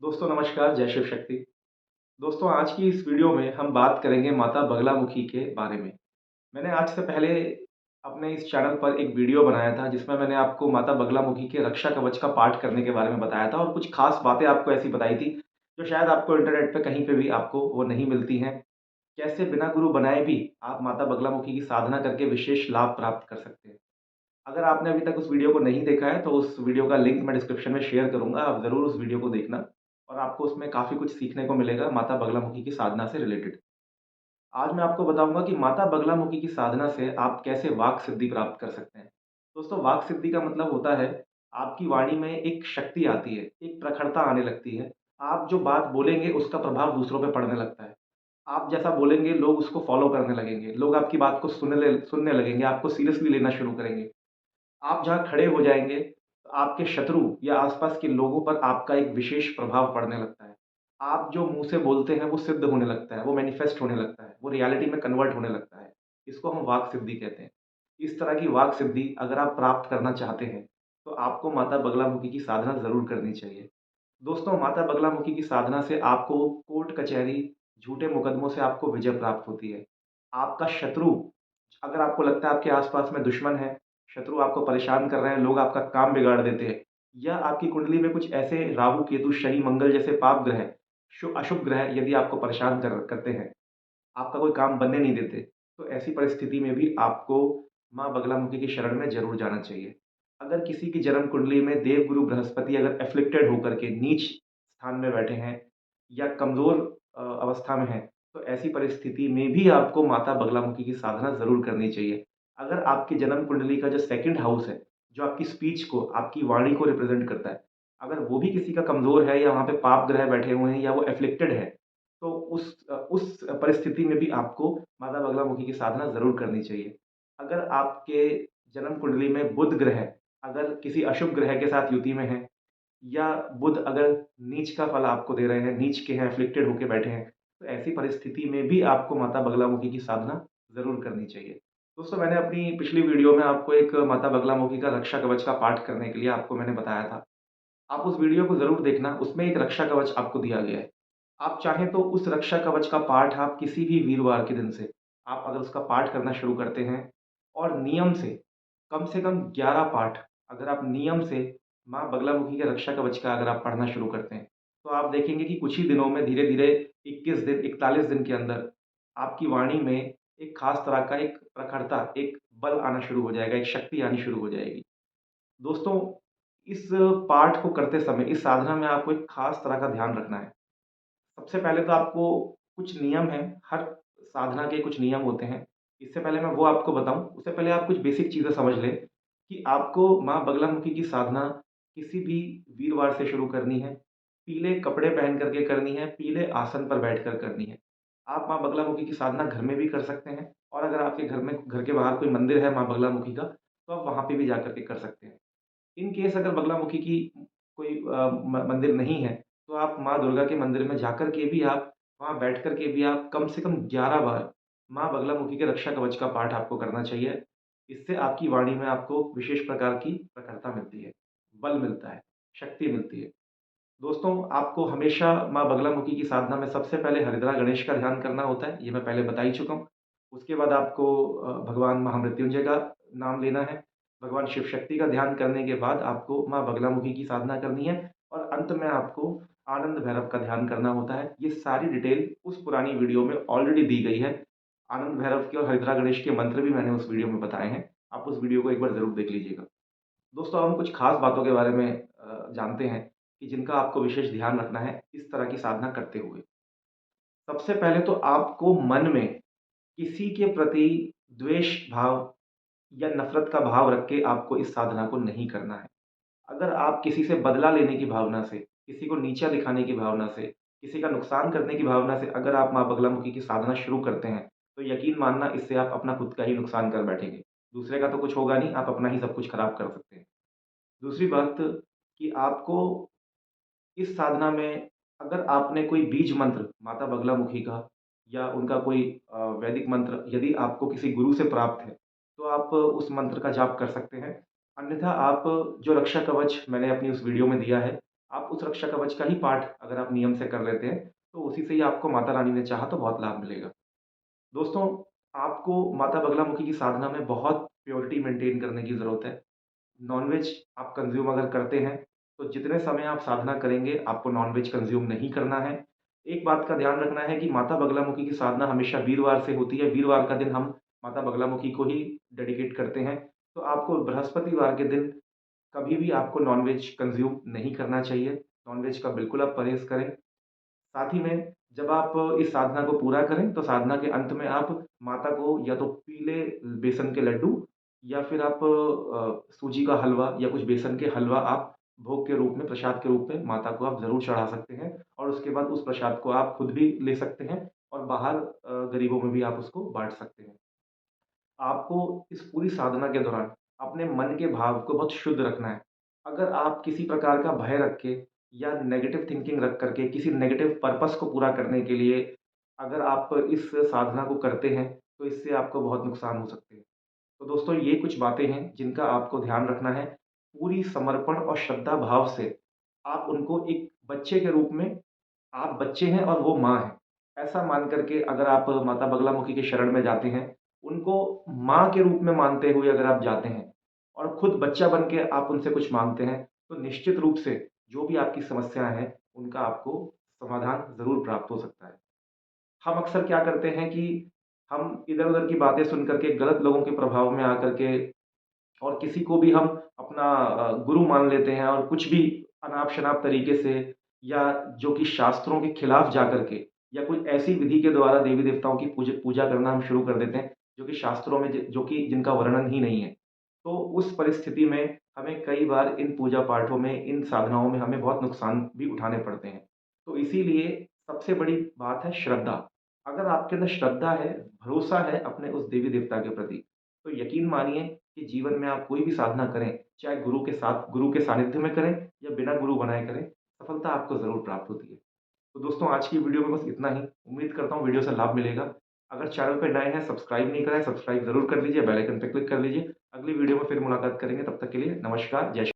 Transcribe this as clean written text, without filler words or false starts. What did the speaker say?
दोस्तों नमस्कार, जय शिव शक्ति। दोस्तों आज की इस वीडियो में हम बात करेंगे माता बगलामुखी के बारे में। मैंने आज से पहले अपने इस चैनल पर एक वीडियो बनाया था जिसमें मैंने आपको माता बगलामुखी के रक्षा कवच का पाठ करने के बारे में बताया था और कुछ खास बातें आपको ऐसी बताई थी, जो शायद आपको इंटरनेट पे कहीं पे भी आपको वो नहीं मिलती हैं। कैसे बिना गुरु बनाए भी आप माता बगलामुखी की साधना करके विशेष लाभ प्राप्त कर सकते हैं। अगर आपने अभी तक उस वीडियो को नहीं देखा है, तो उस वीडियो का लिंक मैं डिस्क्रिप्शन में शेयर करूँगा, आप ज़रूर उस वीडियो को देखना और आपको उसमें काफ़ी कुछ सीखने को मिलेगा माता बगलामुखी की साधना से रिलेटेड। आज मैं आपको बताऊँगा कि माता बगलामुखी की साधना से आप कैसे वाक सिद्धि प्राप्त कर सकते हैं। दोस्तों वाक सिद्धि का मतलब होता है, आपकी वाणी में एक शक्ति आती है, एक प्रखरता आने लगती है। आप जो बात बोलेंगे उसका प्रभाव दूसरों पे पड़ने लगता है। आप जैसा बोलेंगे लोग उसको फ़ॉलो करने लगेंगे, लोग आपकी बात को सुनने लगेंगे, आपको सीरियसली लेना शुरू करेंगे। आप जहाँ खड़े हो जाएँगे, तो आपके शत्रु या आस-पास के लोगों पर आपका एक विशेष प्रभाव पड़ने लगता है। आप जो मुँह से बोलते हैं, वो सिद्ध होने लगता है, वो मैनिफेस्ट होने लगता है, वो रियलिटी में कन्वर्ट होने लगता है। इसको हम वाक सिद्धि कहते हैं। इस तरह की वाक सिद्धि अगर आप प्राप्त करना चाहते हैं, तो आपको माता बगलामुखी की साधना ज़रूर करनी चाहिए। दोस्तों, माता बगलामुखी की साधना से आपको कोर्ट कचहरी, झूठे मुकदमों से आपको विजय प्राप्त होती है। आपका शत्रु अगर आपको लगता है आपके आस-पास में दुश्मन है, शत्रु आपको परेशान कर रहे हैं, लोग आपका काम बिगाड़ देते हैं या आपकी कुंडली में कुछ ऐसे राहु, केतु, शनि, मंगल जैसे पाप ग्रह, अशुभ ग्रह यदि आपको परेशान करते हैं, आपका कोई काम बनने नहीं देते, तो ऐसी परिस्थिति में भी आपको माँ बगलामुखी की शरण में ज़रूर जाना चाहिए। अगर किसी की जन्म कुंडली में देवगुरु बृहस्पति अगर एफ़्लिक्टेड होकर के नीच स्थान में बैठे हैं या कमज़ोर अवस्था में हैं, तो ऐसी परिस्थिति में भी आपको माता बगलामुखी की साधना ज़रूर करनी चाहिए। अगर आपकी जन्म कुंडली का जो सेकंड हाउस है, जो आपकी स्पीच को, आपकी वाणी को रिप्रेज़ेंट करता है, अगर वो भी किसी का कमज़ोर है या वहाँ पे पाप ग्रह बैठे हुए हैं या वो एफ़्लिक्टेड है, तो उस परिस्थिति में भी आपको माता बगलामुखी की साधना ज़रूर करनी चाहिए। अगर आपके जन्म कुंडली में बुध ग्रह अगर किसी अशुभ ग्रह के साथ युति में है या बुध अगर नीच का फल आपको दे रहे हैं, नीच के हैं, अफ़्लिक्टेड होके बैठे हैं, तो ऐसी परिस्थिति में भी आपको माता बगलामुखी की साधना ज़रूर करनी चाहिए। दोस्तों मैंने अपनी पिछली वीडियो में आपको एक माता बगलामुखी का रक्षा कवच का पाठ करने के लिए आपको मैंने बताया था। आप उस वीडियो को ज़रूर देखना, उसमें एक रक्षा कवच आपको दिया गया है। आप चाहें तो उस रक्षा कवच का पाठ आप किसी भी वीरवार के दिन से, आप अगर उसका पाठ करना शुरू करते हैं और नियम से कम 11 पाठ अगर आप नियम से माँ बगलामुखी के रक्षा कवच का अगर आप पढ़ना शुरू करते हैं, तो आप देखेंगे कि कुछ ही दिनों में धीरे-धीरे 21 दिन, 41 दिन के अंदर आपकी वाणी में एक ख़ास तरह का एक प्रखरता, एक बल आना शुरू हो जाएगा, एक शक्ति आनी शुरू हो जाएगी। दोस्तों, इस पाठ को करते समय, इस साधना में आपको एक ख़ास तरह का ध्यान रखना है। सबसे पहले तो आपको कुछ नियम हैं, हर साधना के कुछ नियम होते हैं। इससे पहले मैं वो आपको बताऊँ, उससे पहले आप कुछ बेसिक चीज़ें समझ लें कि आपको माँ बगलामुखी की साधना किसी भी वीरवार से शुरू करनी है। पीले कपड़े पहन कर के करनी है, पीले आसन पर बैठकर करनी है। आप माँ बगलामुखी की साधना घर में भी कर सकते हैं और अगर आपके घर के बाहर कोई मंदिर है माँ बगलामुखी का, तो आप वहाँ पे भी जाकर के कर सकते हैं। इन केस अगर बगलामुखी की कोई मंदिर नहीं है, तो आप माँ दुर्गा के मंदिर में जाकर के भी आप वहाँ बैठ कर के भी आप कम से कम 11 बार माँ बगलामुखी के रक्षा कवच का पाठ आपको करना चाहिए। इससे आपकी वाणी में आपको विशेष प्रकार की प्रखरता मिलती है, बल मिलता है, शक्ति मिलती है। दोस्तों, आपको हमेशा माँ बगलामुखी की साधना में सबसे पहले हरिद्रा गणेश का ध्यान करना होता है, ये मैं पहले बता ही चुका हूँ। उसके बाद आपको भगवान महामृत्युंजय का नाम लेना है, भगवान शिव शक्ति का ध्यान करने के बाद आपको माँ बगलामुखी की साधना करनी है और अंत में आपको आनंद भैरव का ध्यान करना होता है। ये सारी डिटेल उस पुरानी वीडियो में ऑलरेडी दी गई है। आनंद भैरव के और हरिद्रा गणेश के मंत्र भी मैंने उस वीडियो में बताए हैं। आप उस वीडियो को एक बार ज़रूर देख लीजिएगा। दोस्तों, अब हम कुछ खास बातों के बारे में जानते हैं कि जिनका आपको विशेष ध्यान रखना है इस तरह की साधना करते हुए। सबसे पहले तो आपको मन में किसी के प्रति द्वेष भाव या नफ़रत का भाव रख के आपको इस साधना को नहीं करना है। अगर आप किसी से बदला लेने की भावना से, किसी को नीचा दिखाने की भावना से, किसी का नुकसान करने की भावना से अगर आप माँ बगलामुखी की साधना शुरू करते हैं, तो यकीन मानना इससे आप अपना खुद का ही नुकसान कर बैठेंगे। दूसरे का तो कुछ होगा नहीं, आप अपना ही सब कुछ खराब कर सकते हैं। दूसरी बात कि आपको इस साधना में अगर आपने कोई बीज मंत्र माता बगलामुखी का या उनका कोई वैदिक मंत्र यदि आपको किसी गुरु से प्राप्त है, तो आप उस मंत्र का जाप कर सकते हैं। अन्यथा आप जो रक्षा कवच मैंने अपनी उस वीडियो में दिया है, आप उस रक्षा कवच का ही पाठ अगर आप नियम से कर लेते हैं, तो उसी से ही आपको माता रानी ने चाहा तो बहुत लाभ मिलेगा। दोस्तों, आपको माता बगलामुखी की साधना में बहुत प्योरिटी मेंटेन करने की ज़रूरत है। नॉन-वेज आप कंज़्यूम अगर करते हैं, तो जितने समय आप साधना करेंगे, आपको नॉन-वेज कंज़्यूम नहीं करना है। एक बात का ध्यान रखना है कि माता बगलामुखी की साधना हमेशा वीरवार से होती है, वीरवार का दिन हम माता बगलामुखी को ही डेडिकेट करते हैं। तो आपको बृहस्पतिवार के दिन कभी भी आपको नॉन-वेज कंज़्यूम नहीं करना चाहिए। नॉन-वेज का बिल्कुल आप परहेज़ करें। साथ ही में जब आप इस साधना को पूरा करें, तो साधना के अंत में आप माता को या तो पीले बेसन के लड्डू या फिर आप सूजी का हलवा या कुछ बेसन के हलवा आप भोग के रूप में, प्रसाद के रूप में माता को आप ज़रूर चढ़ा सकते हैं और उसके बाद उस प्रसाद को आप खुद भी ले सकते हैं और बाहर गरीबों में भी आप उसको बाँट सकते हैं। आपको इस पूरी साधना के दौरान अपने मन के भाव को बहुत शुद्ध रखना है। अगर आप किसी प्रकार का भय रख के या नेगेटिव थिंकिंग रख कर के किसी नेगेटिव पर्पस को पूरा करने के लिए अगर आप इस साधना को करते हैं, तो इससे आपको बहुत नुकसान हो सकते हैं। तो दोस्तों ये कुछ बातें हैं जिनका आपको ध्यान रखना है। पूरी समर्पण और श्रद्धा भाव से आप उनको एक बच्चे के रूप में आप बच्चे हैं और वो माँ है। ऐसा मान कर के अगर आप माता बगलामुखी के शरण में जाते हैं, उनको माँ के रूप में मानते हुए अगर आप जाते हैं और खुद बच्चा बन के आप उनसे कुछ माँगते हैं, तो निश्चित रूप से जो भी आपकी समस्याएँ हैं, उनका आपको समाधान ज़रूर प्राप्त हो सकता है। हम अक्सर क्या करते हैं कि हम इधर-उधर की बातें सुन कर के गलत लोगों के प्रभाव में आकर के और किसी को भी हम अपना गुरु मान लेते हैं और कुछ भी अनाप-शनाप तरीके से या जो कि शास्त्रों के खिलाफ जाकर के या कोई ऐसी विधि के द्वारा देवी-देवताओं की पूजा करना हम शुरू कर देते हैं, जो कि शास्त्रों में ज जो कि जिनका वर्णन ही नहीं है। तो उस परिस्थिति में हमें कई बार इन पूजा-पाठों में, इन साधनाओं में हमें बहुत नुकसान भी उठाने पड़ते हैं। तो इसीलिए सबसे बड़ी बात है श्रद्धा। अगर आपके अंदर श्रद्धा है, भरोसा है अपने उस देवी-देवता के प्रति, तो यकीन मानिए कि जीवन में आप कोई भी साधना करें, चाहे गुरु के सानिध्य में करें या बिना गुरु बनाए करें, सफलता आपको ज़रूर प्राप्त होती है। तो दोस्तों आज की वीडियो में बस इतना ही। उम्मीद करता हूँ वीडियो से लाभ मिलेगा। अगर चैनल पे नए हैं, सब्सक्राइब नहीं करा है, सब्सक्राइब ज़रूर कर लीजिए, बेल आइकन पे क्लिक कर लीजिए। अगली वीडियो में फिर मुलाकात करेंगे, तब तक के लिए नमस्कार, जय श्री